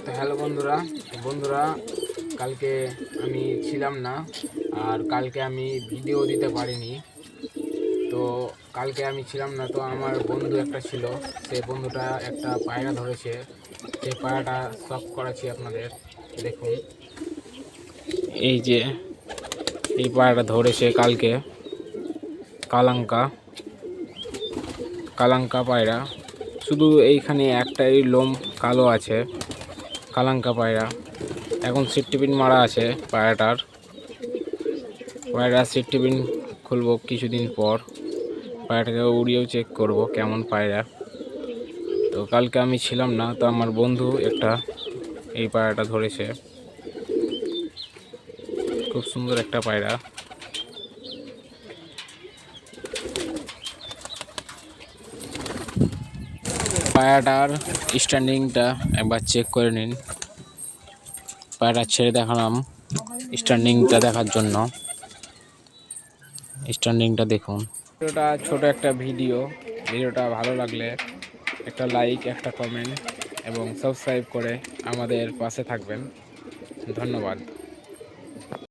তো হ্যালো বন্ধুরা, বন্ধুরা কালকে আমি ছিলাম না, আর কালকে আমি ভিডিও দিতে পারিনি। তো কালকে আমি ছিলাম না, তো আমার বন্ধু একটা ছিল, সেই বন্ধুটা একটা পায়রা ধরেছে। সেই পায়রাটা শখ করাচ্ছি আপনাদের, দেখুন। এই যে এই পায়রাটা ধরেছে কালকে, কালাঙ্কা কালাঙ্কা পায়রা। শুধু এইখানে একটাই লোম কালো আছে, কালাঙ্কা পায়রা। এখন সিট টিফিন মারা আছে পায়রাটার। পায়রা সিট টিফিন খুলবো কিছুদিন পর, পায়রাটাকে উড়িয়েও চেক করব কেমন পায়রা। তো কালকে আমি ছিলাম না, তো আমার বন্ধু একটা এই পায়রাটা ধরেছে। খুব সুন্দর একটা পায়রা। পায়রাটার স্ট্যান্ডিংটা একবার চেক করে নিন। পায়রা ছেড়ে দেখালাম স্ট্যান্ডিংটা দেখার জন্য। স্ট্যান্ডিংটা দেখুন। ভিডিওটা ছোট একটা ভিডিওটা ভালো লাগলে একটা লাইক, একটা কমেন্ট এবং সাবস্ক্রাইব করে আমাদের পাশে থাকবেন। ধন্যবাদ।